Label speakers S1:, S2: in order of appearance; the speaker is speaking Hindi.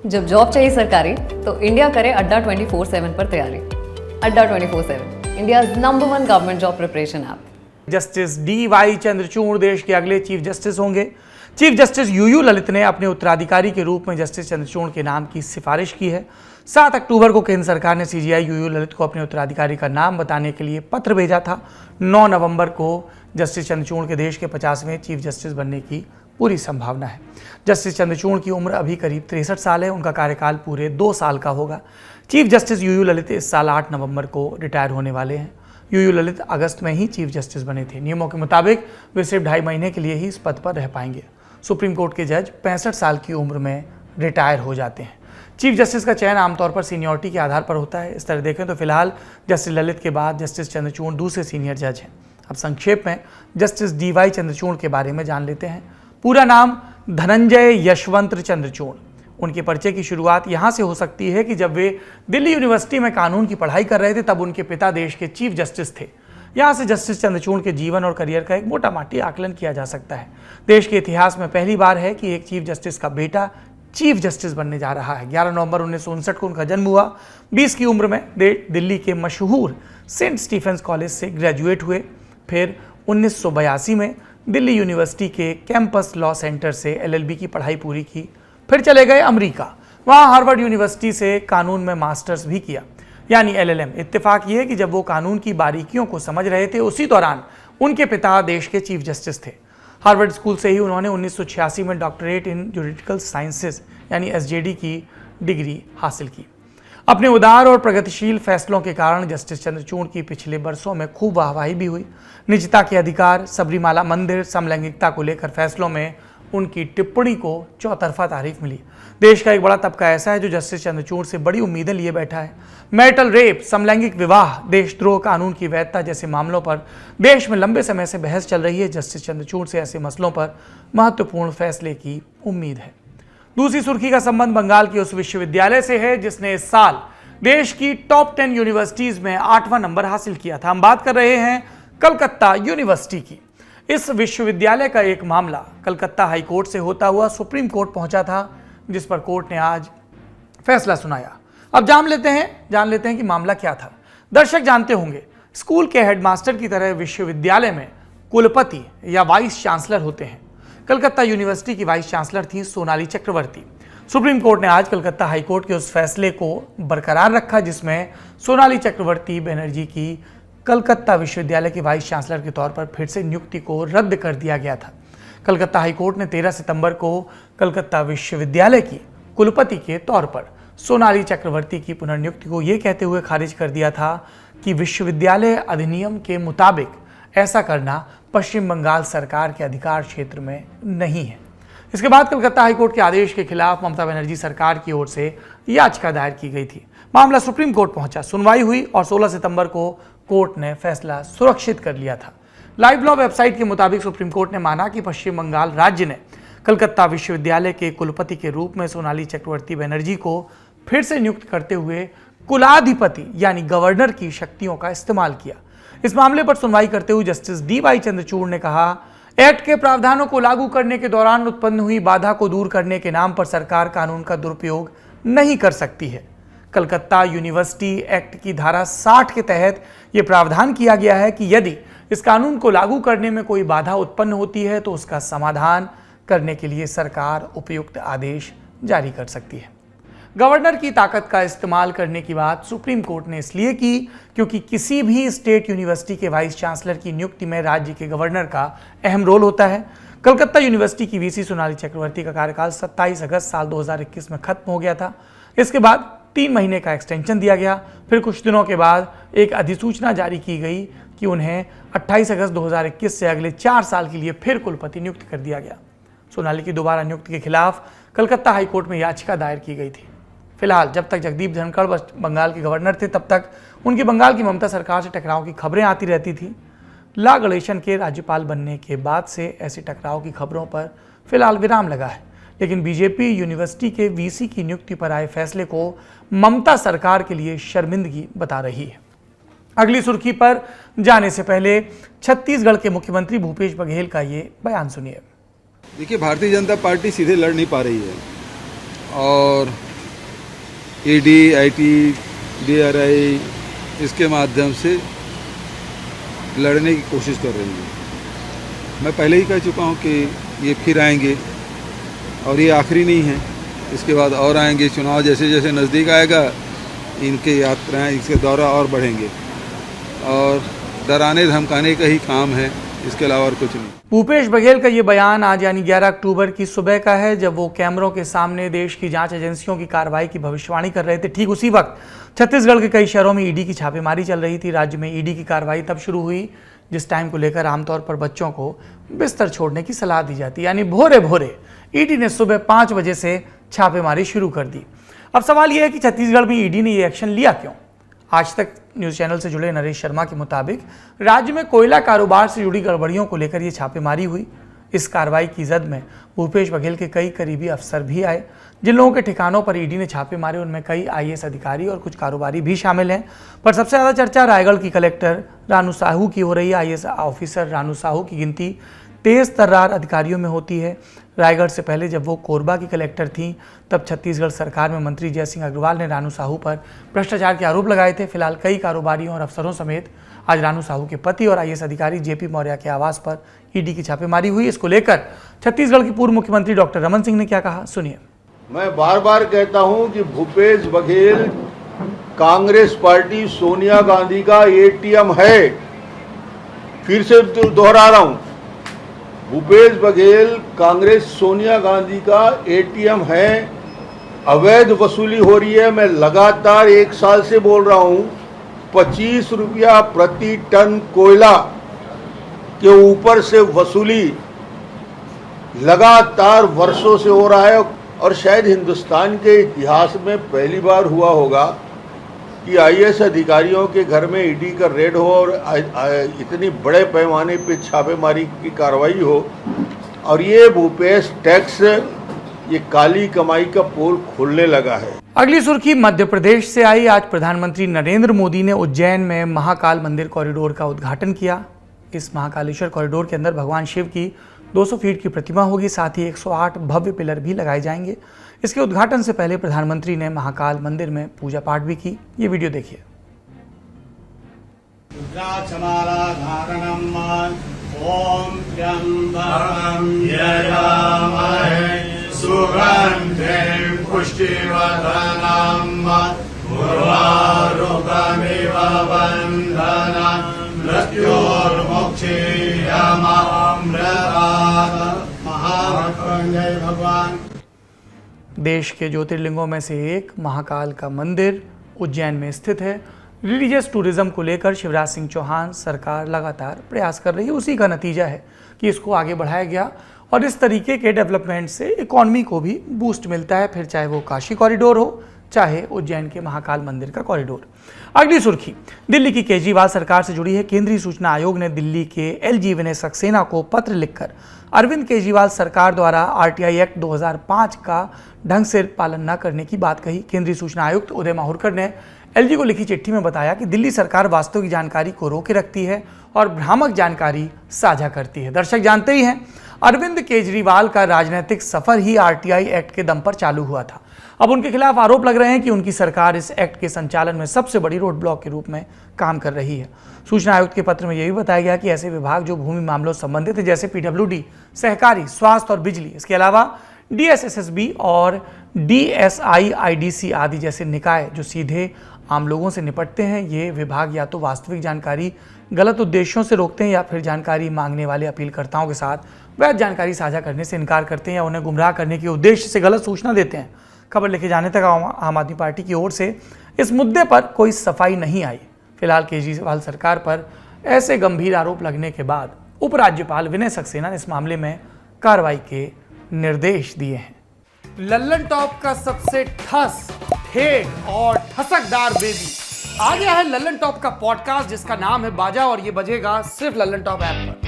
S1: जब जॉब चाहिए सरकारी तो इंडिया करे अड्डा 24/7 पर तैयारी। अड्डा 24/7 India number 1 government job preparation app.
S2: Justice D.Y.. Chandrachud देश के अगले चीफ जस्टिस होंगे। चीफ जस्टिस यूयू ललित ने अपने उत्तराधिकारी के रूप में जस्टिस चंद्रचूड़ के नाम की सिफारिश की है। 7 अक्टूबर को केंद्र सरकार ने सीजीआई यूयू ललित को अपने उत्तराधिकारी का नाम बताने के लिए पत्र भेजा था। 9 नवंबर को जस्टिस चंद्रचूड़ के देश के 50वें चीफ जस्टिस बनने की पूरी संभावना है। जस्टिस चंद्रचूड़ की उम्र अभी करीब 63 साल है। उनका कार्यकाल पूरे 2 साल का होगा। चीफ जस्टिस यूयू ललित इस साल 8 नवंबर को रिटायर होने वाले हैं। यूयू ललित अगस्त में ही चीफ जस्टिस बने थे। नियमों के मुताबिक वे सिर्फ 2.5 महीने के लिए ही इस पद पर रह पाएंगे। सुप्रीम कोर्ट के जज 65 साल की उम्र में रिटायर हो जाते हैं। चीफ जस्टिस का चयन आमतौर पर सीनियरिटी के आधार पर होता है। इस तरह देखें तो फिलहाल जस्टिस ललित के बाद जस्टिस चंद्रचूड़ दूसरे सीनियर जज हैं। अब संक्षेप में जस्टिस डी.वाई. चंद्रचूड़ के बारे में जान लेते हैं। पूरा नाम धनंजय यशवंत चंद्रचूड़। उनके परिचय की शुरुआत यहाँ से हो सकती है कि जब वे दिल्ली यूनिवर्सिटी में कानून की पढ़ाई कर रहे थे तब उनके पिता देश के चीफ जस्टिस थे। यहाँ से जस्टिस चंद्रचूड़ के जीवन और करियर का एक मोटा माटी आकलन किया जा सकता है। देश के इतिहास में पहली बार है कि एक चीफ जस्टिस का बेटा चीफ जस्टिस बनने जा रहा है। 11 नवंबर 1959 को उनका जन्म हुआ। 20 की उम्र में दिल्ली के मशहूर सेंट स्टीफेंस कॉलेज से ग्रेजुएट हुए। फिर 1982 में दिल्ली यूनिवर्सिटी के कैंपस लॉ सेंटर से एलएलबी की पढ़ाई पूरी की। फिर चले गए अमेरिका। वहाँ हार्वर्ड यूनिवर्सिटी से कानून में मास्टर्स भी किया, यानी एलएलएम। इत्तेफाक ये है कि जब वो कानून की बारीकियों को समझ रहे थे उसी दौरान उनके पिता देश के चीफ जस्टिस थे। हार्वर्ड स्कूल से ही उन्होंने 1986 में डॉक्टरेट इन जुरिडिकल साइंसेज यानी एसजेडी की डिग्री हासिल की। अपने उदार और प्रगतिशील फैसलों के कारण जस्टिस चंद्रचूड़ की पिछले वर्षों में खूब वाहवाही भी हुई। निजता के अधिकार, सबरीमाला मंदिर, समलैंगिकता को लेकर फैसलों में उनकी टिप्पणी को चौतरफा तारीफ मिली। देश का एक बड़ा तबका ऐसा है जो जस्टिस चंद्रचूड़ से बड़ी उम्मीदें लिए बैठा है। मैरिटल रेप, समलैंगिक विवाह, देशद्रोह कानून की वैधता जैसे मामलों पर देश में लंबे समय से बहस चल रही है। जस्टिस चंद्रचूड़ से ऐसे मसलों पर महत्वपूर्ण फैसले की उम्मीद है। दूसरी सुर्खी का संबंध बंगाल के उस विश्वविद्यालय से है जिसने इस साल देश की टॉप 10 यूनिवर्सिटीज में 8वां नंबर हासिल किया था। हम बात कर रहे हैं कलकत्ता यूनिवर्सिटी की। इस विश्वविद्यालय का एक मामला कलकत्ता हाई कोर्ट से होता हुआ सुप्रीम कोर्ट पहुंचा था, जिस पर कोर्ट ने आज फैसला सुनाया। अब जान लेते हैं कि मामला क्या था। दर्शक जानते होंगे, स्कूल के हेडमास्टर की तरह विश्वविद्यालय में कुलपति या वाइस चांसलर होते हैं। कलकत्ता यूनिवर्सिटी की वाइस चांसलर थी सोनाली चक्रवर्ती। सुप्रीम कोर्ट ने आज कलकत्ता हाई कोर्ट के उस फैसले को बरकरार रखा जिसमें सोनाली चक्रवर्ती बनर्जी की कलकत्ता विश्वविद्यालय के वाइस चांसलर के तौर पर फिर से नियुक्ति को रद्द कर दिया गया था। कलकत्ता हाई कोर्ट ने 13 सितंबर को कलकत्ता विश्वविद्यालय की कुलपति के तौर पर सोनाली चक्रवर्ती की पुनर्नियुक्ति को यह कहते हुए खारिज कर दिया था कि विश्वविद्यालय अधिनियम के मुताबिक ऐसा करना पश्चिम बंगाल सरकार के अधिकार क्षेत्र में नहीं है। इसके बाद कलकत्ता हाईकोर्ट के आदेश के खिलाफ ममता बनर्जी सरकार की ओर से याचिका दायर की गई थी। मामला सुप्रीम कोर्ट पहुंचा, सुनवाई हुई और 16 सितंबर को कोर्ट ने फैसला सुरक्षित कर लिया था। लाइव लॉ वेबसाइट के मुताबिक सुप्रीम कोर्ट ने माना कि पश्चिम बंगाल राज्य ने कलकत्ता विश्वविद्यालय के कुलपति के रूप में सोनाली चक्रवर्ती बनर्जी को फिर से नियुक्त करते हुए कुलाधिपति यानी गवर्नर की शक्तियों का इस्तेमाल किया। इस मामले पर सुनवाई करते हुए जस्टिस डी.वाई. चंद्रचूड़ ने कहा, एक्ट के प्रावधानों को लागू करने के दौरान उत्पन्न हुई बाधा को दूर करने के नाम पर सरकार कानून का दुरुपयोग नहीं कर सकती है। कलकत्ता यूनिवर्सिटी एक्ट की धारा 60 के तहत यह प्रावधान किया गया है कि यदि इस कानून को लागू करने में कोई बाधा उत्पन्न होती है तो उसका समाधान करने के लिए सरकार उपयुक्त आदेश जारी कर सकती है। गवर्नर की ताकत का इस्तेमाल करने की बात सुप्रीम कोर्ट ने इसलिए की क्योंकि किसी भी स्टेट यूनिवर्सिटी के वाइस चांसलर की नियुक्ति में राज्य के गवर्नर का अहम रोल होता है। कलकत्ता यूनिवर्सिटी की वीसी सोनाली चक्रवर्ती का कार्यकाल 27 अगस्त साल 2021 में खत्म हो गया था। इसके बाद 3 महीने का एक्सटेंशन दिया गया। फिर कुछ दिनों के बाद एक अधिसूचना जारी की गई कि उन्हें 28 अगस्त 2021 से अगले 4 साल के लिए फिर कुलपति नियुक्त कर दिया गया। सोनाली की दोबारा नियुक्ति के खिलाफ कलकत्ता हाईकोर्ट में याचिका दायर की गई थी। फिलहाल जब तक जगदीप धनखड़ बंगाल के गवर्नर थे तब तक उनकी बंगाल की ममता सरकार से टकराव की खबरें आती रहती थी। ला गणेशन के राज्यपाल बनने के बाद से ऐसे टकराव की खबरों पर फिलहाल विराम लगा है, लेकिन बीजेपी यूनिवर्सिटी के वीसी की नियुक्ति पर आए फैसले को ममता सरकार के लिए शर्मिंदगी बता रही है। अगली सुर्खी पर जाने से पहले छत्तीसगढ़ के मुख्यमंत्री भूपेश बघेल का ये बयान सुनिए।
S3: देखिए, भारतीय जनता पार्टी सीधे लड़ नहीं पा रही है और ईडी, आईटी, डीआरआई इसके माध्यम से लड़ने की कोशिश कर रही है। मैं पहले ही कह चुका हूँ कि ये फिर आएंगे और ये आखिरी नहीं है, इसके बाद और आएंगे। चुनाव जैसे जैसे नज़दीक आएगा इनके यात्राएं, इसके दौरा और बढ़ेंगे और डराने धमकाने का ही काम है, इसके अलावा और कुछ नहीं।
S2: भूपेश बघेल का ये बयान आज यानी 11 अक्टूबर की सुबह का है, जब वो कैमरों के सामने देश की जांच एजेंसियों की कार्रवाई की भविष्यवाणी कर रहे थे। ठीक उसी वक्त छत्तीसगढ़ के कई शहरों में ईडी की छापेमारी चल रही थी। राज्य में ईडी की कार्रवाई तब शुरू हुई जिस टाइम को लेकर आमतौर पर बच्चों को बिस्तर छोड़ने की सलाह दी जाती, यानी भोरे भोरे ईडी ने सुबह 5 बजे से छापेमारी शुरू कर दी। अब सवाल यह है कि छत्तीसगढ़ में ईडी ने ये एक्शन लिया क्यों? आज तक न्यूज़ चैनल से जुड़े नरेश शर्मा के मुताबिक राज्य में कोयला कारोबार से जुड़ी गड़बड़ियों को लेकर ये छापेमारी हुई। इस कार्रवाई की जद में भूपेश बघेल के कई करीबी अफसर भी आए। जिन लोगों के ठिकानों पर ईडी ने छापे मारे उनमें कई आईएएस अधिकारी और कुछ कारोबारी भी शामिल हैं। पर सबसे ज़्यादा चर्चा रायगढ़ की कलेक्टर रानू साहू की हो रही है। आईएएस ऑफिसर रानू साहू की गिनती तेज तर्रार अधिकारियों में होती है। रायगढ़ से पहले जब वो कोरबा की कलेक्टर थीं, तब छत्तीसगढ़ सरकार में मंत्री जय सिंह अग्रवाल ने रानू साहू पर भ्रष्टाचार के आरोप लगाए थे। फिलहाल कई कारोबारियों और अफसरों समेत आज रानू साहू के पति और आईएएस अधिकारी जेपी मौर्य के आवास पर ईडी की छापेमारी हुई। इसको लेकर छत्तीसगढ़ के पूर्व मुख्यमंत्री डॉक्टर रमन सिंह ने क्या कहा, सुनिए।
S4: मैं बार बार कहता हूं कि भूपेश बघेल कांग्रेस पार्टी सोनिया गांधी का एटीएम है। फिर से दोहरा रहा हूं, भूपेश बघेल कांग्रेस सोनिया गांधी का एटीएम है। अवैध वसूली हो रही है। मैं लगातार 1 साल से बोल रहा हूं, 25 रुपया प्रति टन कोयला के ऊपर से वसूली लगातार वर्षों से हो रहा है। और शायद हिंदुस्तान के इतिहास में पहली बार हुआ होगा कि आईएएस अधिकारियों के घर में ईडी का रेड हो और इतनी बड़े पैमाने पे छापेमारी की कार्रवाई हो। और ये भूपेश टैक्स, ये काली कमाई का पोल खोलने लगा है।
S2: अगली सुर्खी मध्य प्रदेश से आई। आज प्रधानमंत्री नरेंद्र मोदी ने उज्जैन में महाकाल मंदिर कॉरिडोर का उद्घाटन किया। इस महाकालेश्वर कॉरिडोर के अंदर भगवान शिव की 200 फीट की प्रतिमा होगी, साथ ही 108 भव्य पिलर भी लगाए जाएंगे। इसके उद्घाटन से पहले प्रधानमंत्री ने महाकाल मंदिर में पूजा पाठ भी की। ये वीडियो देखिए।
S5: ओम त्र्यंबकं यजामहे सुगंधिं पुष्टिवर्धनं उर्वारुकमिव बन्धनं मृत्योर्मुक्षीयमामृतात्। महामृत्युंजय भगवान।
S2: देश के ज्योतिर्लिंगों में से एक महाकाल का मंदिर उज्जैन में स्थित है। रिलीजियस टूरिज्म को लेकर शिवराज सिंह चौहान सरकार लगातार प्रयास कर रही है। उसी का नतीजा है कि इसको आगे बढ़ाया गया और इस तरीके के डेवलपमेंट से इकॉनमी को भी बूस्ट मिलता है, फिर चाहे वो काशी कॉरिडोर हो, चाहे उज्जैन के महाकाल मंदिर का कॉरिडोर। अगली सुर्खी दिल्ली की केजरीवाल सरकार से जुड़ी है। केंद्रीय सूचना आयोग ने दिल्ली के एलजी विनय सक्सेना को पत्र लिखकर अरविंद केजरीवाल सरकार द्वारा आरटीआई एक्ट 2005 का ढंग से पालन न करने की बात कही। केंद्रीय सूचना आयुक्त उदय माहुरकर ने एलजी को लिखी चिट्ठी में बताया कि दिल्ली सरकार वास्तविक जानकारी को रोके रखती है और भ्रामक जानकारी साझा करती है। दर्शक जानते ही हैं, अरविंद केजरीवाल का राजनीतिक सफर ही आरटीआई एक्ट के दम पर चालू हुआ था। अब उनके खिलाफ आरोप लग रहे हैं कि उनकी सरकार इस एक्ट के संचालन में सबसे बड़ी रोड ब्लॉक के रूप में काम कर रही है। सूचना आयुक्त के पत्र में यह भी बताया गया कि ऐसे विभाग जो भूमि मामलों से संबंधित है, जैसे पीडब्ल्यूडी, सहकारी, स्वास्थ्य और बिजली, इसके अलावा डीएसएसएसबी और डीएसआईआईडीसी आदि जैसे निकाय जो सीधे आम लोगों से निपटते हैं, ये विभाग या तो वास्तविक जानकारी गलत उद्देश्यों से रोकते हैं या फिर जानकारी मांगने वाले अपीलकर्ताओं के साथ वैध जानकारी साझा करने से इनकार करते हैं या उन्हें गुमराह करने के उद्देश्य से गलत सूचना देते हैं। खबर लिखे जाने तक आम आदमी पार्टी की ओर से इस मुद्दे पर कोई सफाई नहीं आई। फिलहाल केजरीवाल सरकार पर ऐसे गंभीर आरोप लगने के बाद उपराज्यपाल विनय सक्सेना ने इस मामले में कार्रवाई के निर्देश दिए हैं। लल्लन टॉप का सबसे ठस, ठेठ और ठसकदार बेबी आ गया है लल्लन टॉप का पॉडकास्ट, जिसका नाम है बाजा, और ये बजेगा सिर्फ लल्लन टॉप ऐप पर।